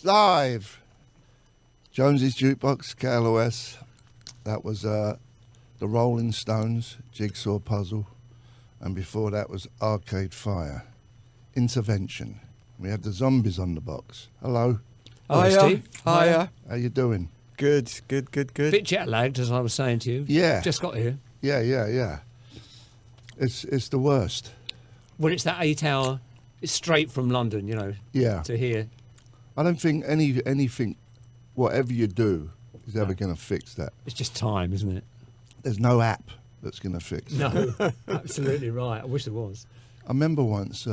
Live. Jonesy's Jukebox, KLOS. That was the Rolling Stones, Jigsaw Puzzle. And before that was Arcade Fire. Intervention. We had the Zombies on the box. Hello. Hiya. Steve. Hiya. How you doing? Good. Bit jet lagged, as I was saying to you. Yeah. Just got here. Yeah. It's the worst. Well, it's that 8 hour. It's straight from London, Yeah. to here. I don't think anything, whatever you do, is ever going to fix that. It's just time, isn't it? There's no app that's going to fix it. No, absolutely right. I wish there was. I remember once,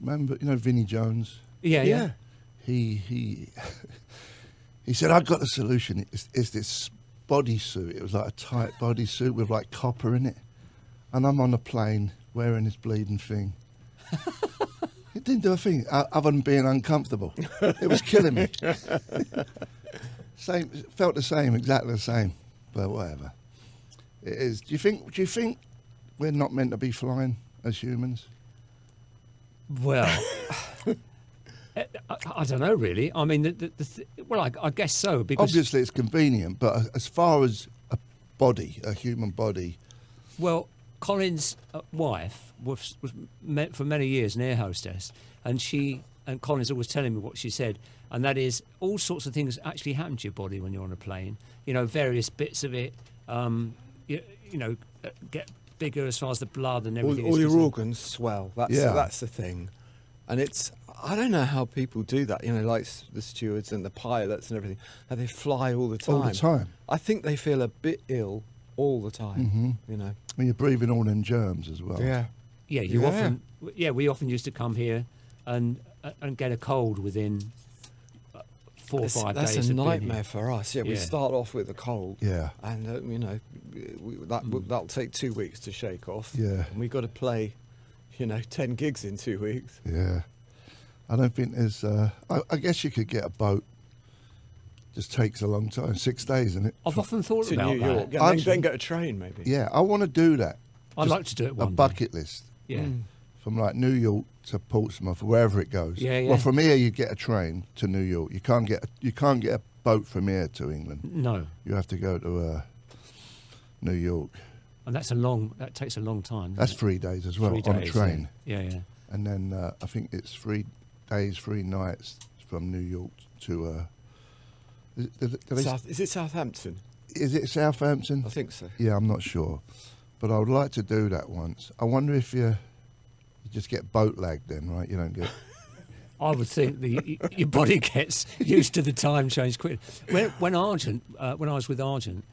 Vinnie Jones? Yeah. He said, "I've got the solution. It's this bodysuit. It was like a tight bodysuit with like copper in it. And I'm on a plane wearing this bleeding thing. It didn't do a thing other than being uncomfortable. It was killing me. Felt the same, exactly the same. But whatever. It is. Do you think we're not meant to be flying as humans? Well, I don't know, really. I mean, I guess so. Because Obviously, it's convenient, but as far as a human body. Well, Colin's wife was for many years an air hostess, and Colin's always telling me what she said, and that is all sorts of things actually happen to your body when you're on a plane. Various bits of it, get bigger as far as the blood and everything. All your organs swell. That's the thing, and I don't know how people do that. Like the stewards and the pilots and everything. How they fly all the time. All the time. I think they feel a bit ill all the time. Mm-hmm. When you're breathing all them germs as well. Yeah. Yeah, we often used to come here and get a cold within 4 or 5 days. That's a nightmare for us. Yeah, we Yeah. start off with a cold. Yeah. And that'll take 2 weeks to shake off. Yeah. And we've got to play, 10 gigs in 2 weeks. Yeah. I don't think there's. I guess you could get a boat. Just takes a long time. 6 days, isn't it? I've often thought To about New York. that. Yeah, then get a train, maybe. Yeah, I want to do that. I'd Just like to do it one a day. bucket list. Yeah. From like New York to Portsmouth, wherever it goes. Yeah. Well, from here you get a train to New York. You can't get a boat from here to England. No. You have to go to New York. And that takes a long time. That's 3 days as well 3 on a days, train. Yeah. And then I think it's 3 days, 3 nights from New York to. Is it Southampton? Is it Southampton? I think so. Yeah, I'm not sure, but I would like to do that once. I wonder if you just get boat lag then, right? You don't get. I would think your body gets used to the time change quickly. When I was with Argent,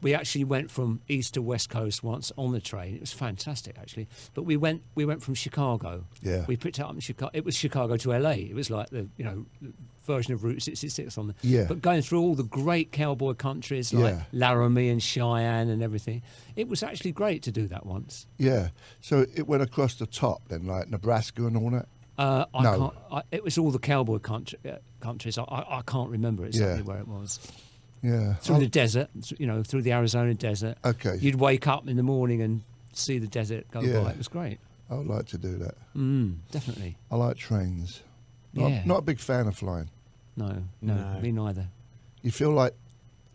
we actually went from east to west coast once on the train. It was fantastic, actually. But we went from Chicago. Yeah. We picked it up in Chicago. It was Chicago to LA. It was like the version of Route 66 on the. Yeah. But going through all the great cowboy countries like Laramie and Cheyenne and everything, it was actually great to do that once. Yeah. So it went across the top then, like Nebraska and all that. No. It was all the cowboy countries. I can't remember exactly where it was. Yeah. Through the desert, through the Arizona desert. Okay. You'd wake up in the morning and see the desert go by. It was great. I would like to do that. Definitely. I like trains. Yeah. Not a big fan of flying. No, No. me neither. You feel like,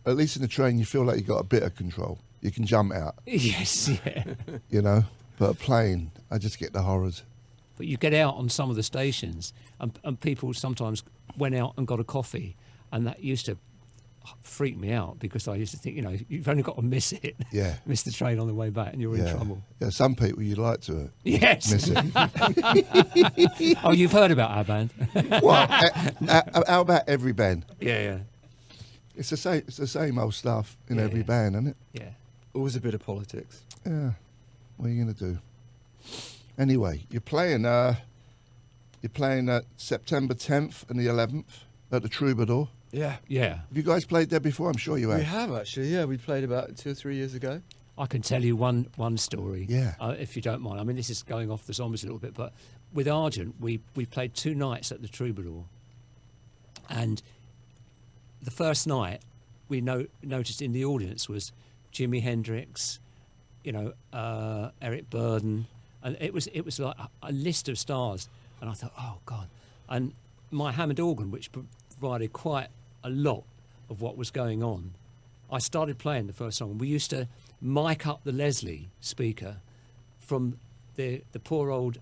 at least in the train, you feel like you've got a bit of control. You can jump out, Yes, yeah. But a plane, I just get the horrors. But you get out on some of the stations, and people sometimes went out and got a coffee, and that used to freak me out because I used to think, you've only got to miss it. Yeah. Miss the train on the way back, and you're in trouble. Yeah, some people you'd like to Yes. miss it. Oh, you've heard about our band? Well, how about every band? Yeah. It's the same old stuff in every band, isn't it? Yeah. Always a bit of politics. Yeah. What are you going to do? Anyway, you're playing September 10th and the 11th at the Troubadour. Yeah. Yeah. Have you guys played there before? I'm sure you have. We have actually, yeah. We played about 2 or 3 years ago. I can tell you one story, Yeah. If you don't mind. I mean, this is going off the zombies a little bit, but with Argent, we played 2 nights at the Troubadour. And the first night, we noticed in the audience was Jimi Hendrix, Eric Burdon, and it was like a list of stars. And I thought, oh, God. And my Hammond organ, which provided quite a lot of what was going on. I started playing the first song. We used to mic up the Leslie speaker from the poor old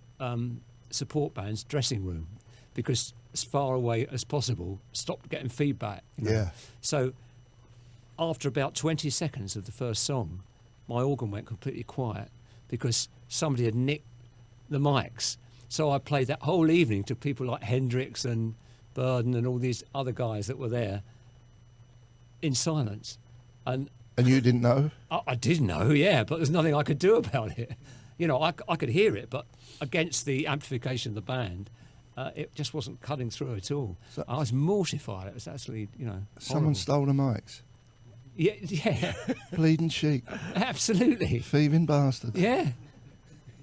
support band's dressing room, because as far away as possible, stopped getting feedback. You know? Yeah. So after about 20 seconds of the first song, my organ went completely quiet because somebody had nicked the mics. So I played that whole evening to people like Hendrix and Burden and all these other guys that were there in silence. And you didn't know? I did know, yeah, but there's nothing I could do about it. You know, I could hear it, but against the amplification of the band, it just wasn't cutting through at all. So, I was mortified. It was actually, you know, someone horrible. stole the mics. Yeah, yeah, Bleeding sheep. absolutely. Thieving bastards. Yeah.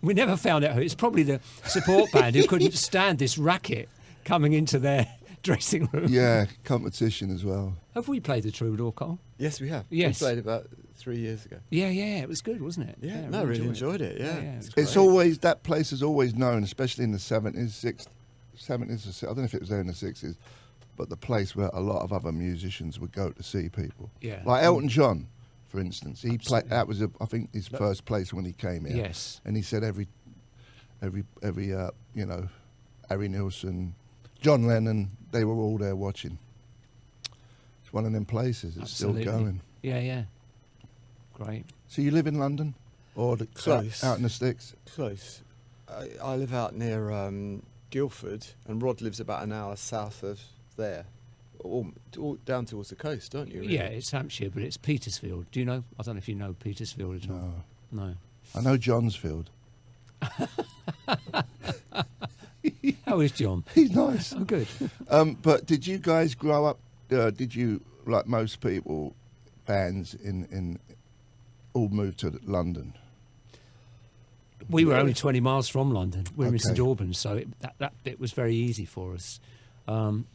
We never found out who. It's probably the support band who couldn't stand this racket coming into their dressing room. Yeah, competition as well. Have we played the Troubadour, Cole? Yes, we have. Yes. We played about 3 years ago. Yeah, it was good, wasn't it? Yeah, no, really enjoyed it. Yeah, it was It's great. always, that place is always known, especially in the 70s, 70s, I don't know if it was there in the 60s, but the place where a lot of other musicians would go to see people. Yeah. Like Elton John, for instance. He played, Absolutely. that was, I think, his first place when he came here. Yes. And he said every you know, Harry Nilsson, John Lennon, they were all there watching. It's one of them places. It's Absolutely. still going. Yeah. Great. So you live in London, or Close. out in the sticks? Close. I live out near Guildford, and Rod lives about an hour south of there, all down towards the coast, don't you? Really? Yeah, it's Hampshire, but it's Petersfield. Do you know? I don't know if you know Petersfield at all. No. I know Johnsfield. How is John? He's nice. Oh, good. But did you guys grow up? Did you, like most people, bands in all moved to London? We were only 20 miles from London. We're in Okay. St Albans, so that bit was very easy for us.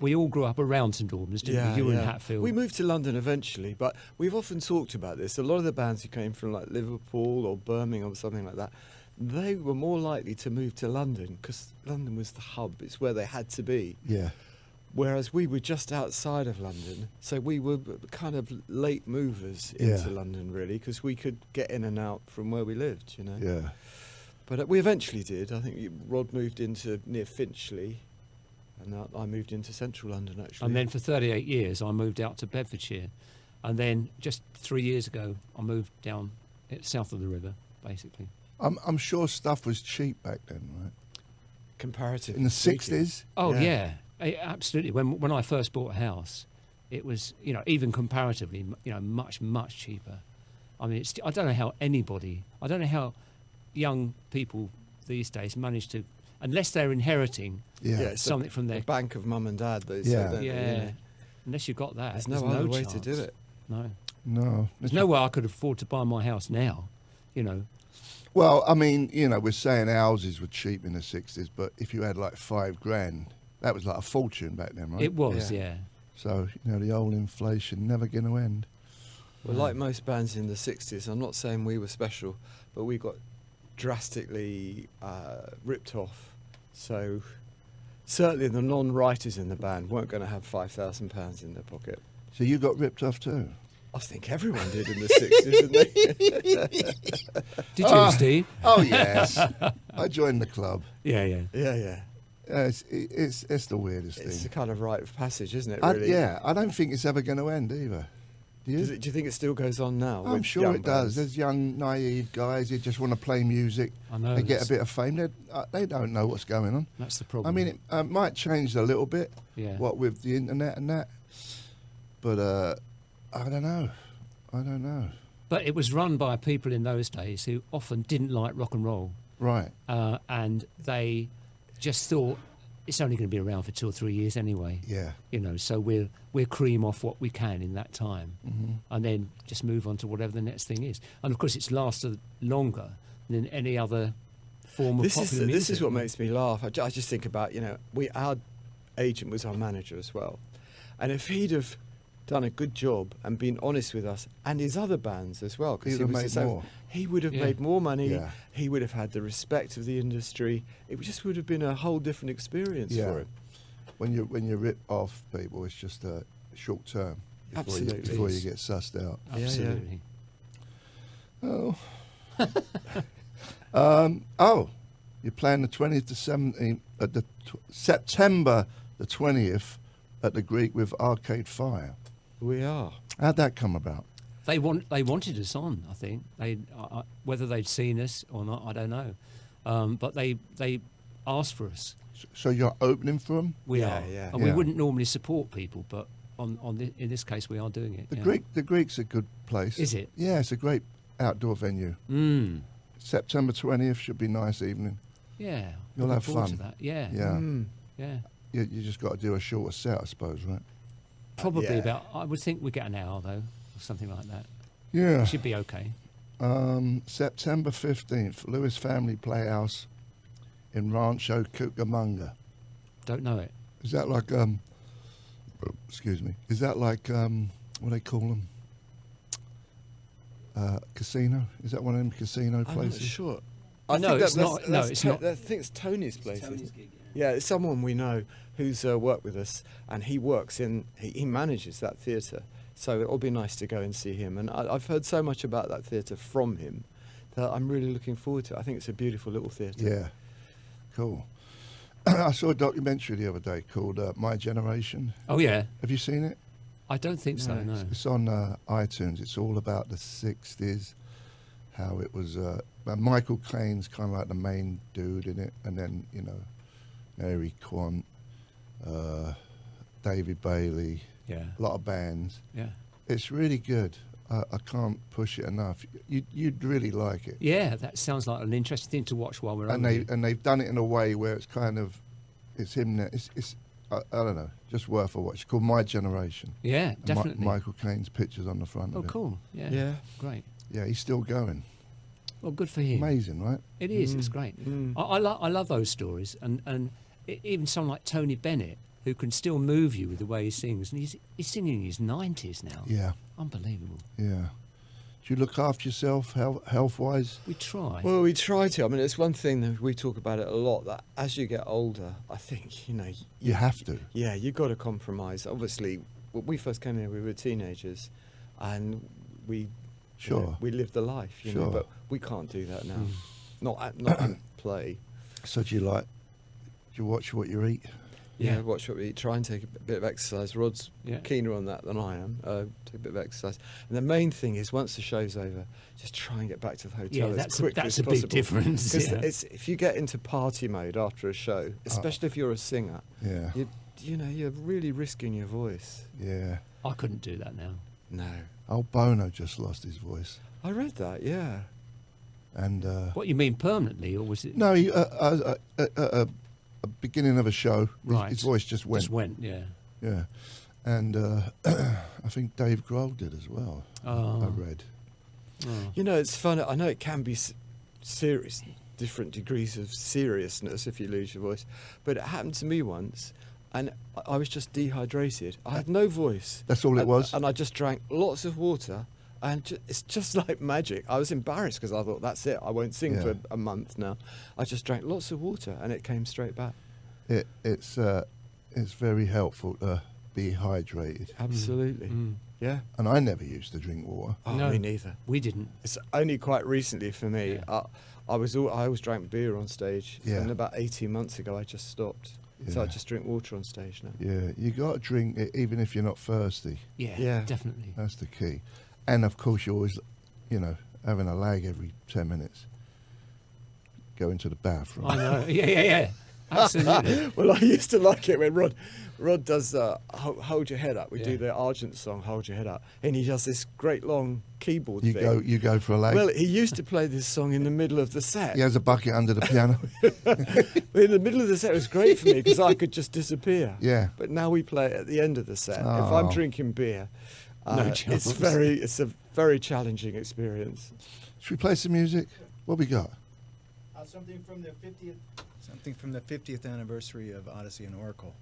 We all grew up around St Albans, didn't we? You were in Hatfield. We moved to London eventually, but we've often talked about this. A lot of the bands who came from like Liverpool or Birmingham or something like that, they were more likely to move to London because London was the hub. It's where they had to be. Yeah. Whereas we were just outside of London, so we were kind of late movers into London, really, because we could get in and out from where we lived, you know. Yeah. But we eventually did. I think Rod moved into near Finchley, and I moved into central London, actually. And then for 38 years, I moved out to Bedfordshire. And then just 3 years ago, I moved down south of the river, basically. I'm sure stuff was cheap back then, right? Comparatively In the speaking. 60s? Oh, Yeah. absolutely. When I first bought a house, it was, you know, even comparatively, you know, much, much cheaper. I mean, I don't know how young people these days manage to, unless they're inheriting Yeah. it's something from the their... bank of mum and dad, they Yeah. say, don't they, Yeah, you know? unless you've got that. There's no other way to chance. do it. No. No. There's no way I could afford to buy my house now, you know. Well, I mean, you know, we're saying houses were cheap in the 60s, but if you had like $5,000, that was like a fortune back then, right? It was, Yeah. yeah. So, you know, the old inflation never going to end. Well, like most bands in the 60s, I'm not saying we were special, but we got drastically ripped off. So certainly the non-writers in the band weren't going to have £5,000 in their pocket. So you got ripped off too? I think everyone did in the 60s, didn't they? Did you, Steve? Oh, yes. I joined the club. Yeah. Yeah. It's the weirdest It's a thing. kind of rite of passage, isn't it, really? I don't think it's ever going to end either. Do you? Do you think it still goes on now? I'm with sure young it does. bands? There's young, naive guys who just want to play music. I know. They get a that's- bit of fame. They don't know what's going on. That's the I problem. mean, it might change a little bit, Yeah. what with the internet and that. But I don't know. But it was run by people in those days who often didn't like rock and roll, Right. and they just thought it's only going to be around for 2 or 3 years anyway. Yeah. You know, so we'll cream off what we can in that time, Mm-hmm. and then just move on to whatever the next thing is. And of course, it's lasted longer than any other form of This popular music. is what makes me laugh. I just think about, our agent was our manager as well. And if he'd have done a good job and been honest with us and his other bands as well, because He'd he have was made the same, more. he would have Yeah. made more money. Yeah. He would have had the respect of the industry. It just would have been a whole different experience Yeah. for him. when you rip off people, it's just a short term Absolutely. before you get sussed out. Yeah, yeah. Absolutely. Oh. You're playing the 20th to 17th at the September the 20th at the Greek with Arcade Fire. We are. How'd that come about? They wanted us on. I think whether they'd seen us or not, I don't know. But they asked for us. So you're opening for them? We Yeah, are. yeah. And we Yeah. wouldn't normally support people, but in this case, we are doing it. Yeah. The Greek's a good place. Is it? Yeah, it's a great outdoor venue. Mm. September 20th should be a nice evening. Yeah. You'll Looking have forward fun. To that. Yeah. Yeah. Mm. Yeah. You just got to do a shorter set, I suppose, right? Probably yeah. about. I would think we get an hour though, or something like that. Yeah. Should be okay. September 15th, Lewis Family Playhouse in Rancho Cucamonga. Don't know it. Is that like excuse me? Is that like what do they call them? Casino? Is that one of them casino I'm places? not sure. No, think it's not. No, it's not. I think it's Tony's place. Yeah, it's someone we know who's worked with us, and he works in. He manages that theatre, so it'll be nice to go and see him. And I've heard so much about that theatre from him that I'm really looking forward to it. I think it's a beautiful little theatre. Yeah. Cool. I saw a documentary the other day called My Generation. Oh yeah. Have you seen it? I don't think so. No. It's on iTunes. It's all about the 60s, how it was. Michael Caine's kind of like the main dude in it, and then, Mary Quant, David Bailey, Yeah. a lot of bands. Yeah. It's really good. I can't push it enough. You'd really like it. Yeah. That sounds like an interesting thing to watch while we're on. And they've done it in a way where it's kind of, it's him. It's I don't know, just worth a watch. It's called My Generation. Yeah, And definitely. Michael Caine's pictures on the front Oh, of it. cool. Yeah. Yeah. Great. Yeah, he's still going. Well, good for him. Amazing, right? It is. It's great. I love those stories, and even someone like Tony Bennett, who can still move you with the way he sings, and he's singing in his 90s now. Yeah, Unbelievable. yeah. Do you look after yourself health-wise? We try. Well, we try to. I mean, it's one thing that we talk about it a lot. That as you get older, I think You have to. Yeah, you've got to compromise. Obviously, when we first came here, we were teenagers, and we Sure. we lived the life, Sure. but we can't do that now. Not at play. So do you watch what you eat? Yeah, Yeah. watch what we eat. Try and take a bit of exercise. Rod's Yeah. keener on that than I am. Take a bit of exercise. And the main thing is, once the show's over, just try and get back to the hotel Yeah, as that's quickly that's as a big possible. difference. 'Cause Yeah. if you get into party mode after a show, especially if you're a singer, Yeah, you're really risking your voice. yeah. I couldn't do that now. No. Old Bono just lost his voice. I read that, yeah. And What you mean permanently, or was it? no, he, a beginning of a show, Right. his voice just went. Just went. Yeah. Yeah, and I think Dave Grohl did as well. Oh. I read. Oh. It's fun. I know it can be serious, different degrees of seriousness if you lose your voice, but it happened to me once, and I was just dehydrated. I had no voice. That's all it was? And I just drank lots of water, and it's just like magic. I was embarrassed because I thought, that's it, I won't sing for Yeah. a month now. I just drank lots of water, and it came straight back. It's very helpful to be hydrated. Absolutely. Mm. Yeah. And I never used to drink water. Oh, No. me neither. We didn't. It's only quite recently for me. Yeah. I always drank beer on stage, Yeah. and about 18 months ago I just stopped. So I Yeah. just drink water on stage now. Yeah, you got to drink it even if you're not thirsty. Yeah. Yeah. Definitely. That's the key. And of course, you're always, having a lag every 10 minutes. Go into the bathroom. I know. Yeah. Absolutely. Well, I used to like it when Rod does Hold Your Head Up. We Yeah. do the Argent song Hold Your Head Up, and he does this great long keyboard You thing. go for a lag. Well, he used to play this song in the middle of the set. He has a bucket under the piano. In the middle of the set, it was great for me because I could just disappear. Yeah. But now we play it at the end of the set. If I'm Oh. drinking beer, No chance. it's a very challenging experience. Should we play some music? What we got? Something from the 50th anniversary of Odyssey and Oracle.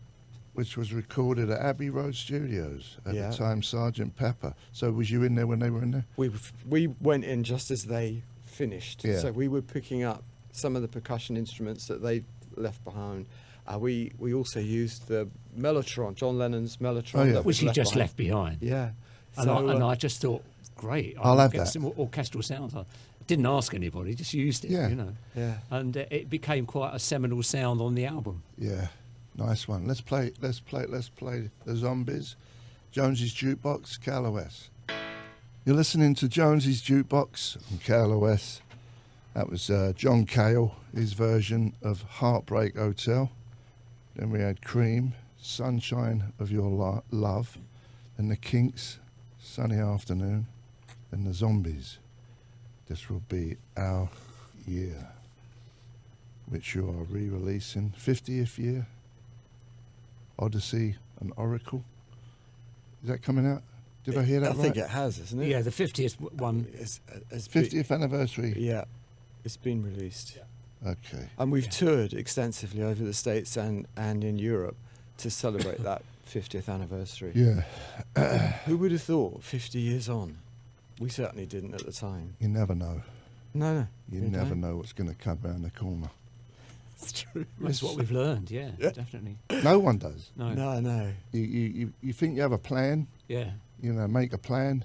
Which was recorded at Abbey Road Studios at Yeah. the time, Sergeant Pepper. So was you in there when they were in there? We went in just as they finished. Yeah. So we were picking up some of the percussion instruments that they left behind, We also used the Mellotron, John Lennon's Mellotron, Oh, yeah. that was Which he just behind. left behind. Yeah. And, So, and I just thought, great, I'll I'll have get that. some orchestral sounds. I didn't ask anybody, just used it, Yeah. you know. yeah. And it became quite a seminal sound on the album. Yeah, nice one. Let's play the Zombies. Jonesy's Jukebox, KLOS. You're listening to Jonesy's Jukebox on KLOS. That was John Cale, his version of Heartbreak Hotel. Then we had Cream, Sunshine of Your Love. Then the Kinks, Sunny Afternoon. Then the Zombies, This Will Be Our Year, which you are re-releasing. 50th year, Odyssey and Oracle. Is that coming out? Did I hear that I right? think it has, isn't it? Yeah, the 50th one. It's 50th anniversary. Yeah, it's been released. Okay. And we've toured extensively over the States and in Europe to celebrate that 50th anniversary. Yeah, Who would have thought 50 years on? We certainly didn't at the time. you never know. No. You we never don't. know what's going to come around the corner. It's true. That's what we've learned, yeah, Yeah. definitely. No one does. No. No. You think you have a plan, Yeah. you know, make a plan,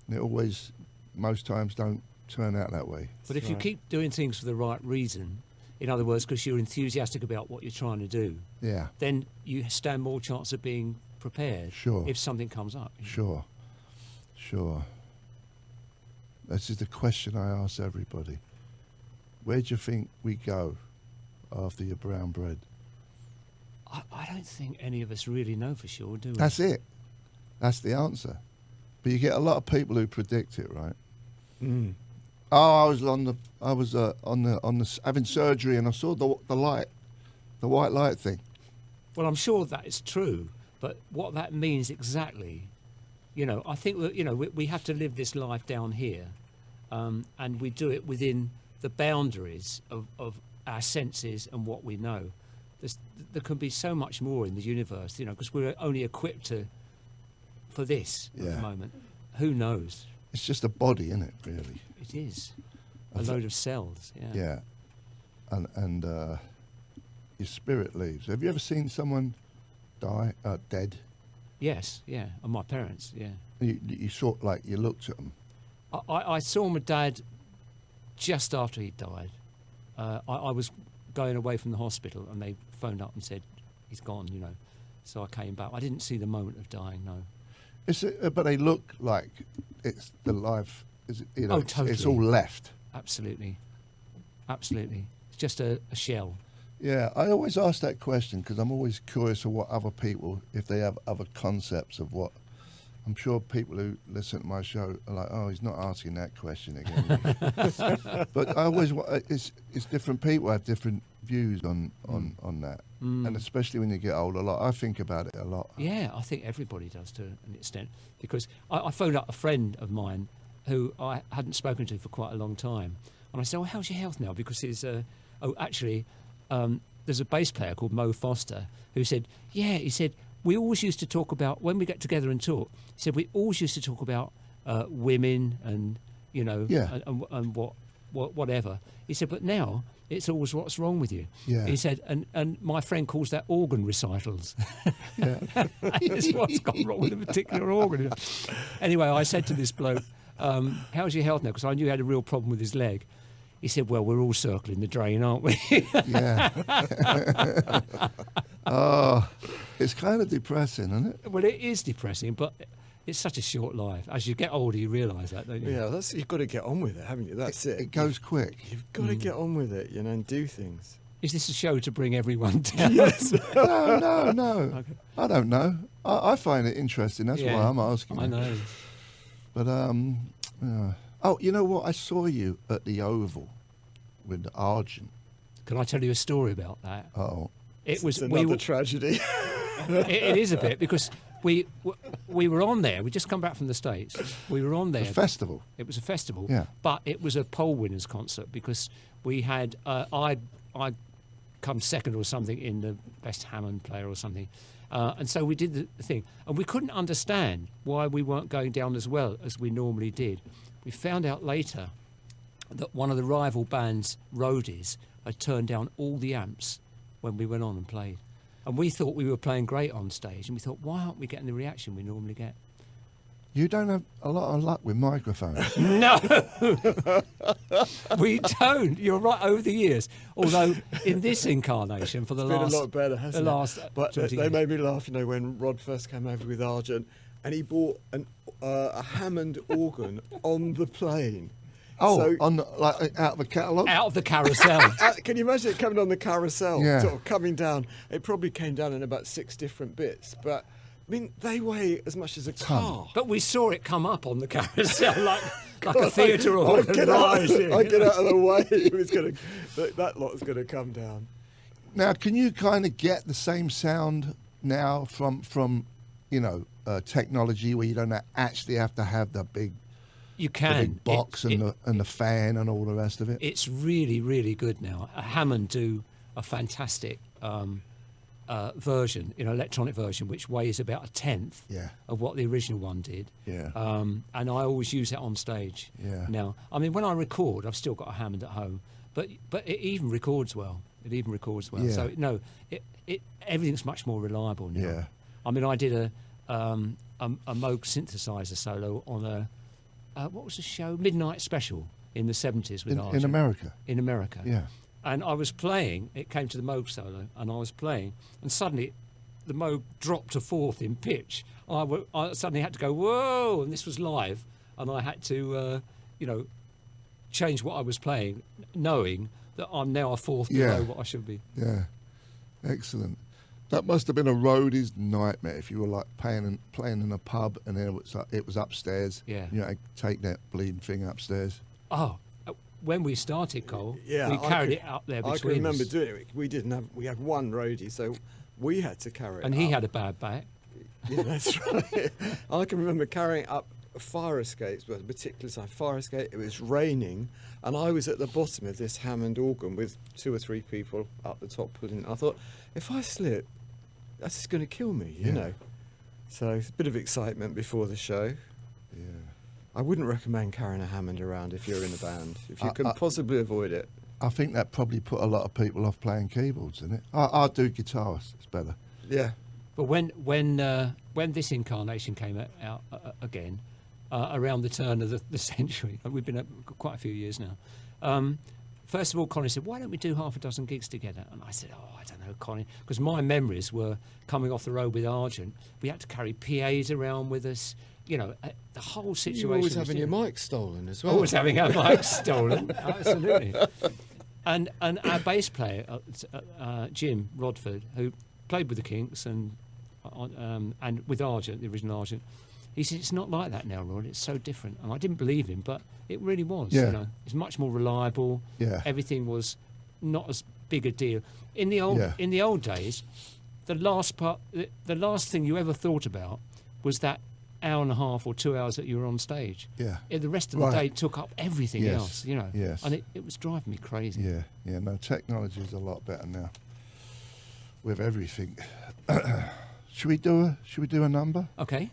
and it always, most times, don't turn out that way. But if you right. keep doing things for the right reason, in other words, because you're enthusiastic about what you're trying to do, Yeah, then you stand more chance of being prepared Sure. if something comes up. sure. This is the question I ask everybody. Where do you think we go after your brown bread? I don't think any of us really know for sure, do we? That's it. That's the answer. But you get a lot of people who predict it, right? Mm. Oh, I was having surgery and I saw the light, the white light thing. Well, I'm sure that is true, but what that means exactly, you know, I think that, you know, we have to live this life down here, and we do it within the boundaries of our senses and what we know. There can be so much more in the universe, you know, because we're only equipped for this at Yeah. the moment. Who knows? It's just a body, isn't it? Really. It is I a th- load of cells. Yeah. Yeah. And your spirit leaves. Have you ever seen someone die dead? Yes. Yeah. And my parents. Yeah. You sort like you looked at them. I saw my dad just after he died. I was going away from the hospital and they phoned up and said he's gone, you know. So I came back. I didn't see the moment of dying, no. But they look like it's the life. Is it, you know, Oh, it's totally. all left. Absolutely. Absolutely. It's just a shell. Yeah, I always ask that question because I'm always curious of what other people, if they have other concepts of what. I'm sure people who listen to my show are like, oh, he's not asking that question again. But I always, it's different people have different views on that. And especially when you get older, I think about it a lot. Yeah, I think everybody does to an extent. Because I phoned up a friend of mine who I hadn't spoken to for quite a long time. And I said, well, how's your health now? Because there's a bass player called Mo Foster who said, yeah, he said, we always used to talk about, when we get together and talk, he said, we always used to talk about women and, you know, Yeah. and whatever. He said, but now it's always what's wrong with you. Yeah. He said, and my friend calls that organ recitals. Yeah. It's what's gone wrong with a particular organ. Anyway, I said to this bloke, how's your health now? Because I knew he had a real problem with his leg. He said, well, we're all circling the drain, aren't we? Yeah. Oh, it's kind of depressing, isn't it? Well, it is depressing, but it's such a short life. As you get older, you realise that, don't you? Yeah, you've got to get on with it, haven't you? That's it. It goes quick. You've got to get on with it, you know, and do things. Is this a show to bring everyone down? Yes. No. Okay. I don't know. I find it interesting. That's why Yeah, I'm asking. I you. know. But oh, you know what? I saw you at the Oval with Argent. Can I tell you a story about that? Oh, It was It's we another were, tragedy. it is a bit because we were on there. We just come back from the States. We were on the there. festival. It was a festival, Yeah. but it was a poll winners concert because we had I'd come second or something in the best Hammond player or something, and so we did the thing, and we couldn't understand why we weren't going down as well as we normally did. We found out later that one of the rival band's roadies had turned down all the amps when we went on and played. And we thought we were playing great on stage, and we thought, why aren't we getting the reaction we normally get? You don't have a lot of luck with microphones. No, we don't. You're right. Over the years, although in this incarnation, for the It's been last, a lot better, hasn't the it? last, But 20 they years. made me laugh, when Rod first came over with Argent, and he bought a Hammond organ on the plane. Oh, So- on the, like out of a catalogue? out of the carousel. Can you imagine it coming on the carousel, Yeah. sort of coming down? It probably came down in about 6 different bits, but I mean, they weigh as much as a car. But we saw it come up on the carousel like a theatre I organ get out rising. of the way. It was going to that lot was going to come down. Now, can you kind of get the same sound now from technology where you don't actually have to have the big You can. big box and the fan and all the rest of it? It's really, really good now. Hammond do a fantastic version, electronic version, which weighs about a tenth Yeah. of what the original one did. Yeah. And I always use it on stage. Yeah. Now, I mean, when I record, I've still got a Hammond at home, but it even records well. Yeah. So no, everything's much more reliable now. Yeah. I mean, I did a Moog synthesizer solo on what was the show? Midnight Special in the 70s with In Argent. America. In America. Yeah. And I was playing, it came to the Moog solo, and I was playing, and suddenly the Moog dropped a fourth in pitch. I suddenly had to go, whoa, and this was live, and I had to, change what I was playing, knowing that I'm now a fourth Yeah. below what I should be. Yeah. Excellent. That must have been a roadie's nightmare if you were like playing in a pub and it was upstairs. Yeah. You know, take that bleeding thing upstairs. Oh, when we started, Cole, Yeah, we I carried could- it up there I between can remember us. doing it. We had one roadie, so we had to carry it. And he up. had a bad back. Yeah, that's right. I can remember carrying up fire escapes, but a particular side fire escape. It was raining, and I was at the bottom of this Hammond organ with 2 or 3 people up the top pulling. I thought, if I slip, that's just going to kill me, you Yeah. know. So it's a bit of excitement before the show. Yeah. I wouldn't recommend carrying a Hammond around if you're in a band, if you I- can possibly avoid it. I think that probably put a lot of people off playing keyboards, didn't it? I do guitars. It's better. Yeah. But when this incarnation came out again, around the turn of the century, we've been at quite a few years now. First of all, Connie said, "Why don't we do half a dozen gigs together?" And I said, "Oh, I don't know, Connie," because my memories were coming off the road with Argent. We had to carry PAs around with us. You know, the whole situation. You were always was having your different. mic stolen as well. Always having our mics stolen, absolutely. And our bass player, Jim Rodford, who played with the Kinks and with Argent, the original Argent, he said, "It's not like that now, Rod. It's so different." And I didn't believe him, but it really was. Yeah. You know, it's much more reliable. Yeah. Everything was not as big a deal. In the old days, the last thing you ever thought about was that hour and a half or 2 hours that you were on stage. Yeah. The rest of the day took up everything Yes. else, you know. Yes. And it was driving me crazy. Yeah. Yeah. No, technology is a lot better now with everything. Should we do a number? Okay.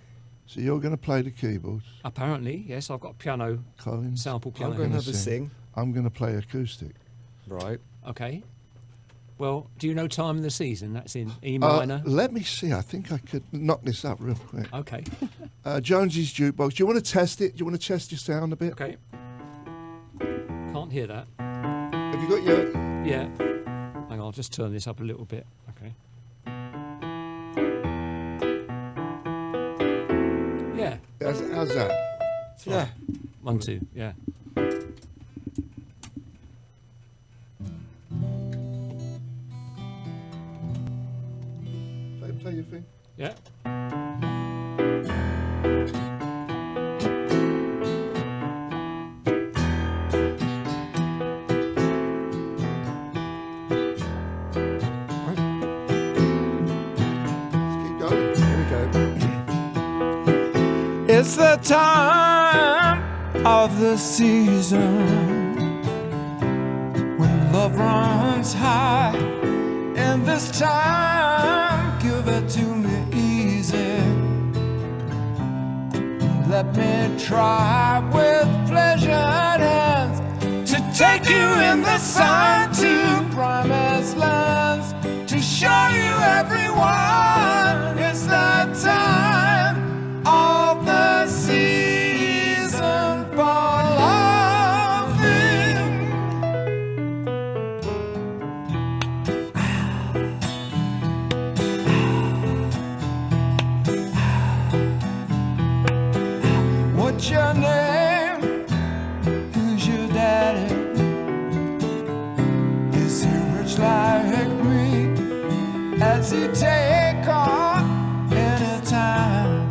So you're going to play the keyboards, Apparently, yes, I've got a piano, Collins. sample I'm piano. going to gonna have a sing. sing. I'm going to play acoustic. Right. Okay. Well, do you know time in the season? That's in E minor. Let me see. I think I could knock this up real quick. Okay. Jonesy's Jukebox. Do you want to test it? Do you want to test your sound a bit? Okay. Can't hear that. Have you got your... Yeah. Hang on, I'll just turn this up a little bit. Okay. Yeah. How's that? Yeah. 1, 2. Yeah. Play your thing. Yeah. Let's keep going. Here we go. It's the time of the season when love runs high, and this time give it to me easy. Let me try with pleasured hands to take you in the sun to promised lands, everyone. It's the time of the season for loving. What's your name? Who's your daddy? Is he rich like me? As he take on any time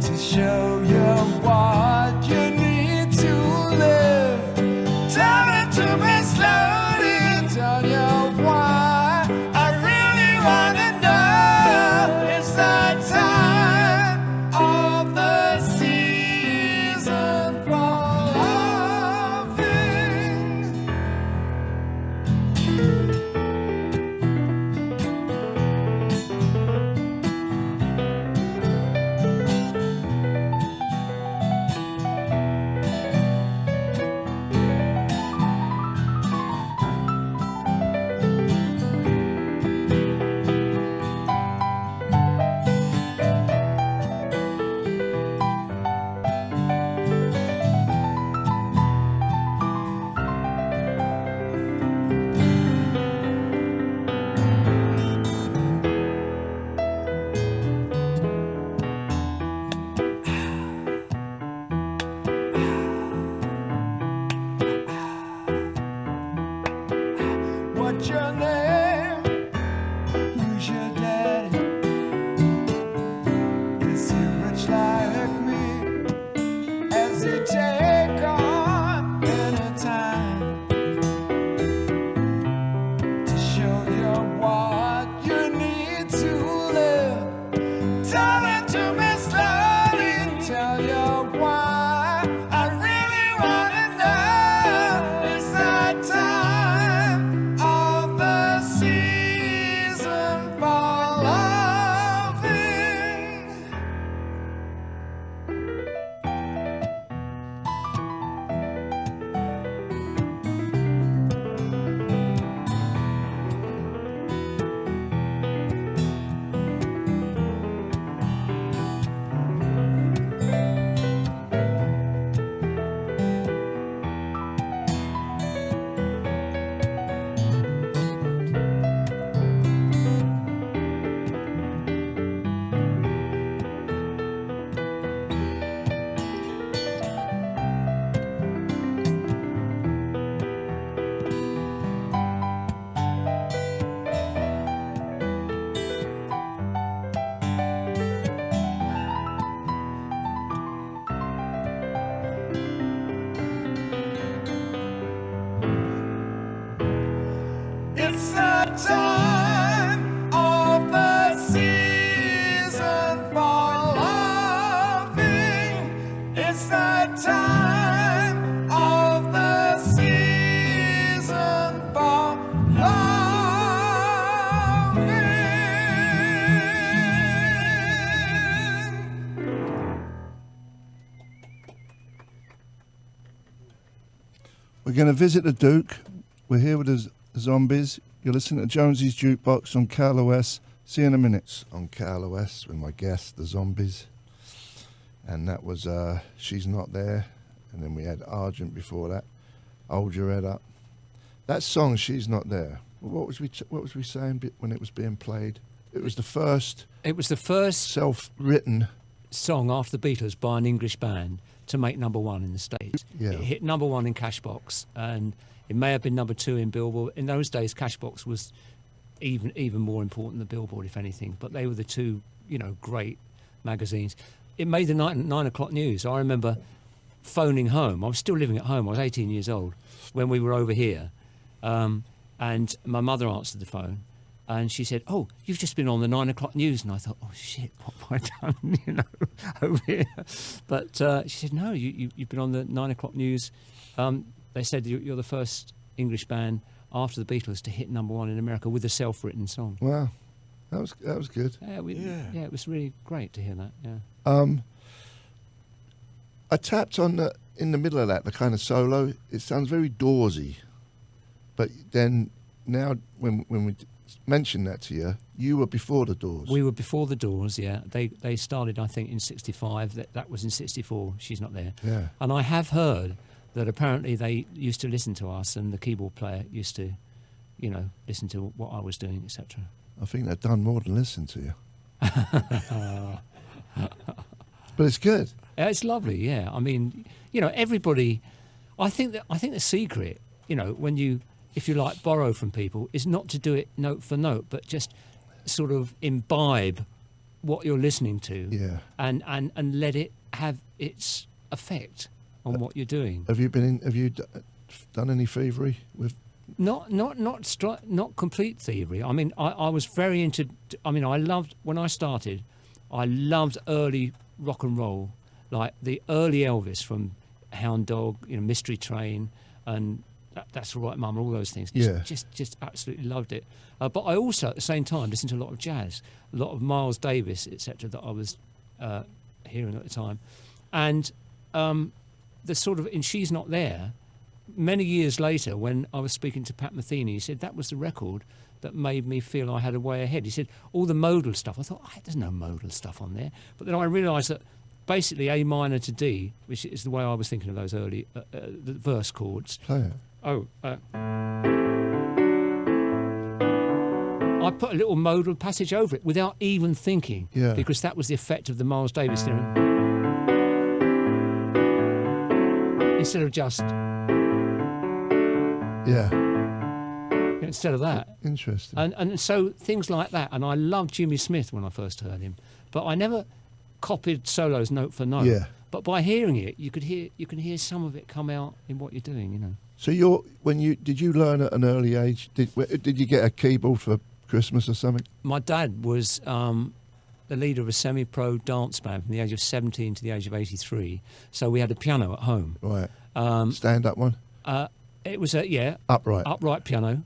to show you what you need to live. Tell it to me slowly, tell you why. I really wanna know. It's the time of the season for loving. What's your name? Who's your daddy? Is he rich like me? As he take on any time to show you what you need to live. Tell it to me slowly, tell you why. I really wanna know. It's the time of the season for loving. It's the time of the season for loving. It's the time of the season for loving. We're going to visit the Duke. We're here with the Zombies. You're listening to Jonesy's Jukebox on KLOS. See you in a minute on KLOS with my guest, the Zombies. And that was She's Not There. And then we had Argent before that. Hold Your Head Up. That song, She's Not There. What was we saying when it was being played? It was the first It was the first self-written. song after the Beatles by an English band to make #1 in the States. Yeah. It hit #1 in Cashbox, and it may have been #2 in Billboard. In those days, Cashbox was even more important than Billboard, if anything. But they were the two, great magazines. It made the 9 o'clock news. I remember phoning home. I was still living at home. I was 18 years old when we were over here, and my mother answered the phone. And she said, "Oh, you've just been on the 9 o'clock news." And I thought, "Oh shit, what have I done?" Over here. But she said, "No, you've been on the 9 o'clock news." They said you're the first English band after the Beatles to hit #1 in America with a self-written song. Wow, that was good. Yeah, it was really great to hear that. Yeah. I tapped on in the middle of that, the kind of solo. It sounds very Doorsy, but then now when we mention that to you. You were before the Doors. We were before the Doors, yeah. They started, I think, in 65. That was in 64. She's not there. Yeah. And I have heard that apparently they used to listen to us, and the keyboard player used to, listen to what I was doing, etc. I think they've done more than listen to you. But it's good. It's lovely, yeah. I mean, everybody. I think the secret, when you, if you like, borrow from people, is not to do it note for note, but just sort of imbibe what you're listening to, Yeah. and let it have its effect on what you're doing. Have you done any thievery with? Not complete thievery. I mean, I was very into. I mean, I loved when I started. I loved early rock and roll, like the early Elvis from Hound Dog, Mystery Train, and That's All Right, Mum, all those things. Just absolutely loved it. But I also, at the same time, listened to a lot of jazz, a lot of Miles Davis, etc. that I was hearing at the time, and the sort of in She's Not There. Many years later, when I was speaking to Pat Metheny, he said that was the record that made me feel I had a way ahead. He said all the modal stuff. I thought, there's no modal stuff on there. But then I realised that basically A minor to D, which is the way I was thinking of those early the verse chords. Play it. I put a little modal passage over it without even thinking, because that was the effect of the Miles Davis theorem. Instead of just... Yeah. Instead of that. Interesting. And so things like that. And I loved Jimmy Smith when I first heard him, but I never copied solos note for note. Yeah. But by hearing it, you can hear some of it come out in what you're doing. So did you learn at an early age? Did you get a keyboard for Christmas or something? My dad was the leader of a semi-pro dance band from the age of 17 to the age of 83. So we had a piano at home. Right. Stand-up one? It was upright piano.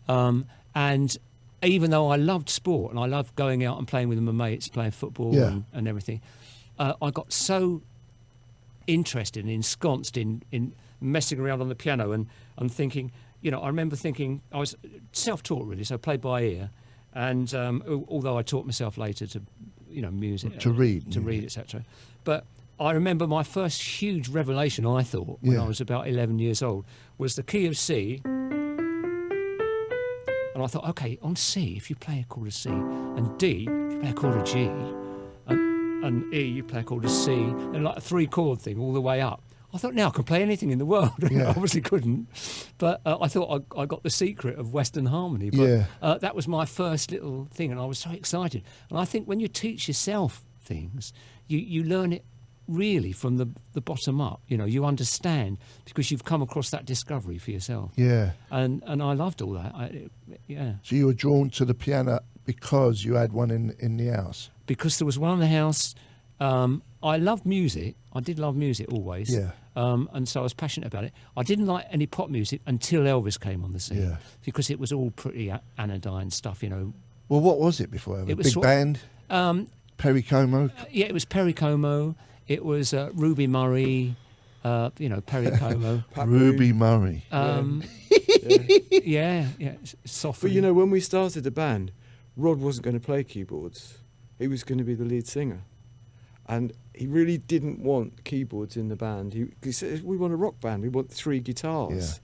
And even though I loved sport and I loved going out and playing with my mates, playing football and everything, I got so interested and ensconced in messing around on the piano and thinking, I remember thinking, I was self-taught really, so played by ear. And although I taught myself later to, music. To read, etc. But I remember my first huge revelation, I thought, when I was about 11 years old, was the key of C. And I thought, okay, on C, if you play a chord of C, and D, if you play a chord of G, and E, you play a chord of C, and like a 3-chord thing all the way up. I thought, now I can play anything in the world. I obviously couldn't. But I thought I got the secret of Western harmony. But that was my first little thing, and I was so excited. And I think when you teach yourself things, you learn it really from the bottom up. You understand because you've come across that discovery for yourself. And I loved all that. So you were drawn to the piano because you had one in the house? Because there was one in the house. I loved music. I did love music always. And so I was passionate about it. I didn't like any pop music until Elvis came on the scene because it was all pretty anodyne stuff, Well, what was it before Elvis? It was Big band? Perry Como? It was Perry Como. It was Ruby Murray, Perry Como. Ruby Murray. Soft. But when we started the band, Rod wasn't going to play keyboards. He was going to be the lead singer. And he really didn't want keyboards in the band. He said, we want a rock band. We want 3 guitars.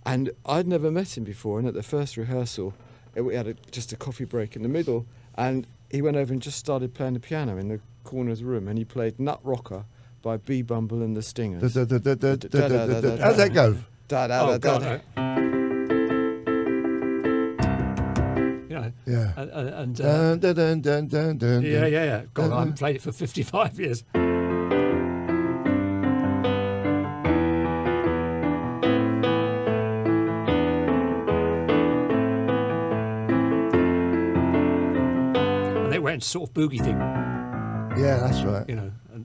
And I'd never met him before. And at the first rehearsal, we had just a coffee break in the middle. And he went over and just started playing the piano in the corner of the room. And he played Nut Rocker by B. Bumble and the Stingers. How's that go? And Dun, dun, dun, dun, dun, dun, yeah. God, I haven't played it for 55 years. And they went sort of boogie thing. Yeah, that's right.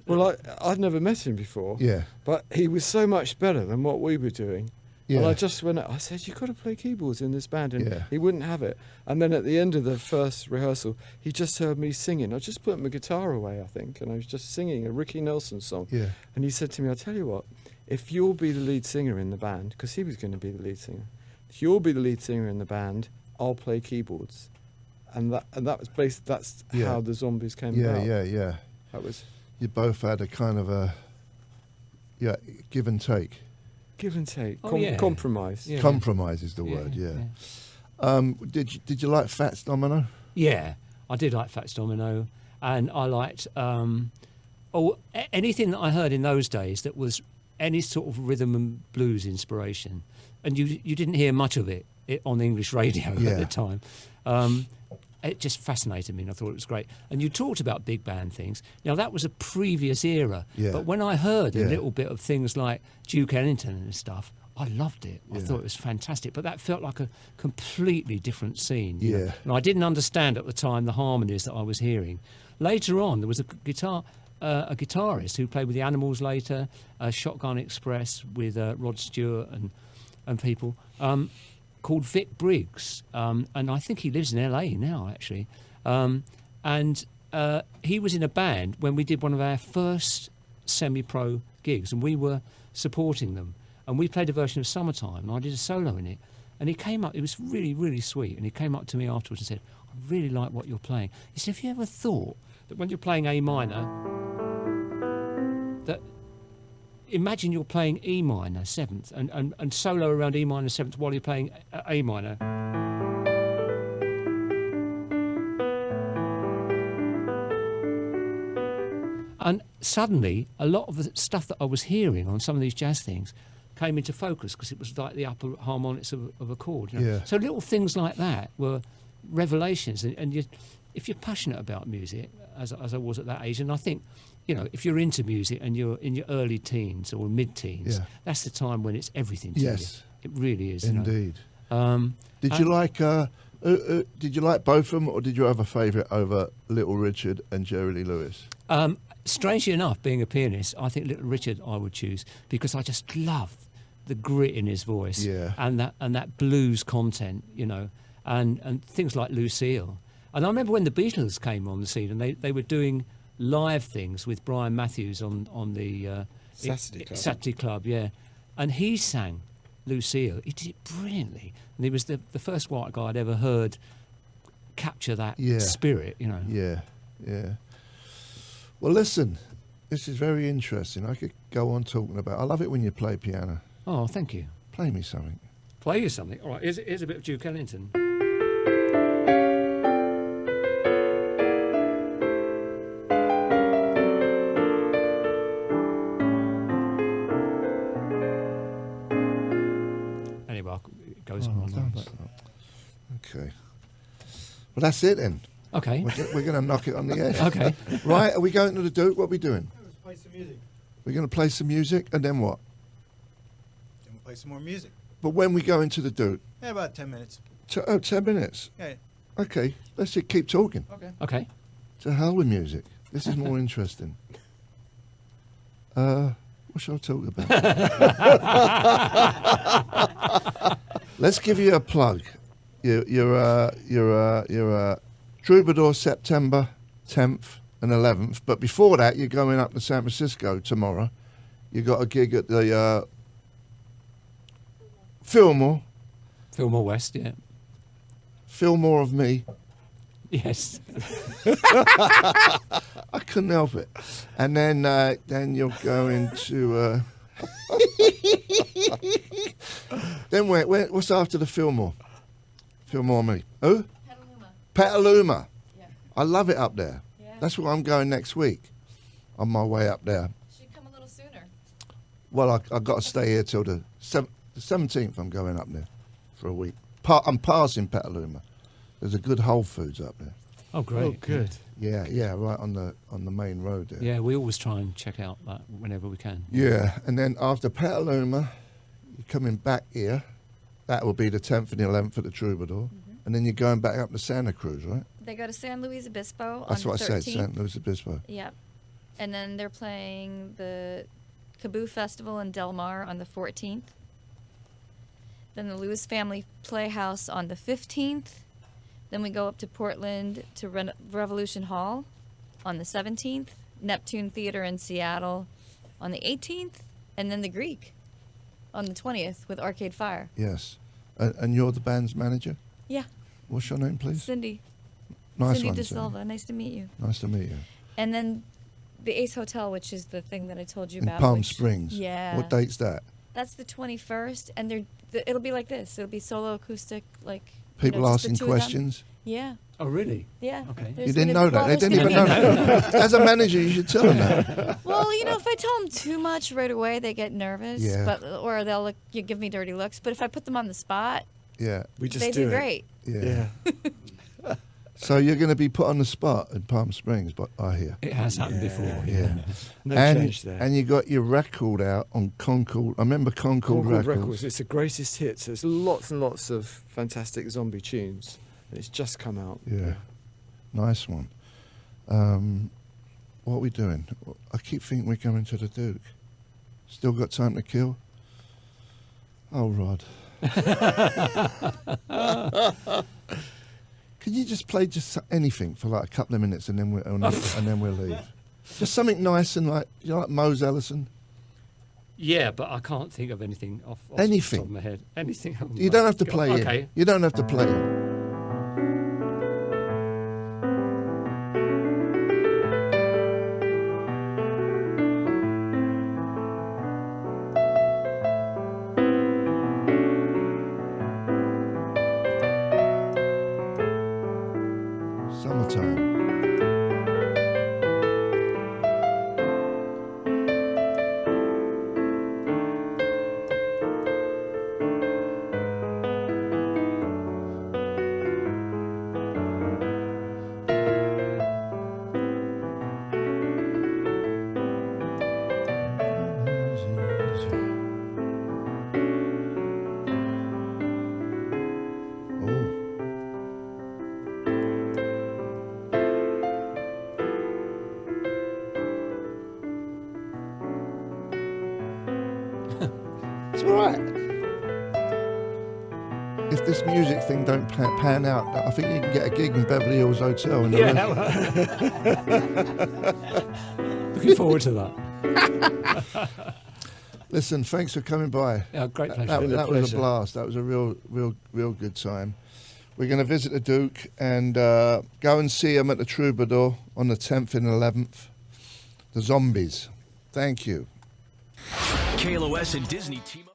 Well, I'd never met him before. But he was so much better than what we were doing. And I just went, I said, you've got to play keyboards in this band. And he wouldn't have it. And then at the end of the first rehearsal, he just heard me singing. I just put my guitar away, I think, and I was just singing a Ricky Nelson song. And he said to me, I'll tell you what, if you'll be the lead singer in the band, because he was going to be the lead singer, if you'll be the lead singer in the band, I'll play keyboards, and that was basically that's Yeah. how the Zombies came Yeah, about. yeah. That was You both had a kind of a give and take. give and take, Oh, yeah. compromise. Yeah. Compromise is the word. Yeah. Did you like Fats Domino? Yeah, I did like Fats Domino, and I liked anything that I heard in those days that was any sort of rhythm and blues inspiration, and you didn't hear much of it on English radio Yeah. at the time. It just fascinated me, and I thought it was great. And you talked about big band things. Now that was a previous era, Yeah. but when I heard a Yeah. little bit of things like Duke Ellington and stuff, I loved it. I Yeah. thought it was fantastic. But that felt like a completely different scene. you know. Yeah. And I didn't understand at the time the harmonies that I was hearing. Later on, there was a guitarist who played with the Animals later, Shotgun Express with Rod Stewart and people, called Vic Briggs. And I think he lives in LA now, actually. And he was in a band when we did one of our first semi-pro gigs, and we were supporting them. And we played a version of Summertime, and I did a solo in it. And he came up, it was really, really sweet. And he came up to me afterwards and said, I really like what you're playing. He said, have you ever thought that when you're playing A minor, that imagine you're playing E minor 7th and solo around E minor 7th while you're playing A minor. And suddenly, a lot of the stuff that I was hearing on some of these jazz things came into focus because it was like the upper harmonics of a chord. You know? Yeah. So little things like that were revelations. And if you're passionate about music, as I was at that age, and I think, if you're into music and you're in your early teens or mid-teens, Yeah. that's the time when it's everything to Yes. you. It really is. Indeed. You know? Did you like both of them, or did you have a favourite over Little Richard and Jerry Lee Lewis? Strangely enough, being a pianist, I think Little Richard I would choose because I just love the grit in his voice, Yeah. and that blues content, and things like Lucille. And I remember when the Beatles came on the scene, and they were doing live things with Brian Matthews on the Saturday Club. yeah, and he sang Lucille. He did it brilliantly, and he was the first white guy I'd ever heard capture that Yeah. spirit, Yeah, yeah. Well, listen, this is very interesting. I could go on talking about. I love it when you play piano. Oh, thank you. Play me something. Play you something. All right, here's a bit of Duke Ellington. Anyway, it goes on and on. But... Okay. Well, that's it then. Okay. We're going to knock it on the head. Okay. Right, are we going to the Duke? What are we doing? Let's play some music. We're going to play some music, and then what? Then we'll play some more music. But when we go into the Duke? Yeah, about 10 minutes. 10 minutes. Yeah. Okay, let's just keep talking. Okay. Okay. To hell with music. This is more interesting. What shall I talk about? Let's give you a plug. You're Troubadour September 10th and 11th. But before that, you're going up to San Francisco tomorrow. You got a gig at the Fillmore. Fillmore West, yeah. Fillmore of me. Yes. I couldn't help it. And then you're going to. Then what's after the Fillmore? Fillmore me. Who? Petaluma. Petaluma. Yeah. I love it up there. Yeah. That's where I'm going next week. On my way up there. Should come a little sooner. Well, I got to stay here till the 17th. I'm going up there for a week. I'm passing Petaluma. There's a good Whole Foods up there. Oh, great. Oh, good. Yeah, right on the main road there. Yeah, we always try and check out that whenever we can. Yeah, and then after Petaluma, you're coming back here. That will be the 10th and the 11th at the Troubadour. And then you're going back up to Santa Cruz, right? They go to San Luis Obispo That's on what the I 13th. said, San Luis Obispo. Yep. And then they're playing the Kaboo Festival in Del Mar on the 14th. Then the Lewis Family Playhouse on the 15th. Then we go up to Portland to Revolution Hall on the 17th. Neptune Theater in Seattle on the 18th. And then the Greek on the 20th with Arcade Fire. Yes. And you're the band's manager? Yeah. What's your name, please? Cindy. Nice Cindy one, De Cindy. Silva. Nice to meet you. Nice to meet you. And then the Ace Hotel, which is the thing that I told you In about. Palm which- Springs. Yeah. What date's that? That's the 21st, and it'll be like this. It'll be solo acoustic, like People just the asking two of them. questions. Yeah, Oh, really? yeah. Okay. There's You didn't gonna- know that. well, They there's didn't even gonna know that. As a manager, you should tell them that. Well, if I tell them too much right away, they get nervous. Yeah. Or they'll give me dirty looks. But if I put them on the spot, Yeah. We just they do do it. great. Yeah. Yeah. So you're going to be put on the spot in Palm Springs, but I hear. It has happened before. Yeah. No and, change there. And you got your record out on Concord. I remember Concord, Concord Records. Records. It's the greatest hits. There's lots and lots of fantastic zombie tunes. And it's just come out. Yeah. Nice one. What are we doing? I keep thinking we're coming to the Duke. Still got time to kill? Oh, Rod. Can you just play just anything for like a couple of minutes and then we'll leave? Just something nice and like, like Mose Ellison. Yeah, but I can't think of anything off Anything. the top of my head. Anything. You don't have to play Okay. it. You don't have to play it. Summertime. Oh. It's all right. If this music thing don't pan out, I think you can get a gig in Beverly Hills Hotel. In the Yeah. Looking forward to that. Listen, thanks for coming by. Yeah, great pleasure. That, been a that was a pleasure. blast. That was a real good time. We're going to visit the Duke and go and see him at the Troubadour on the 10th and 11th. The Zombies. Thank you. KLOS and Disney team up.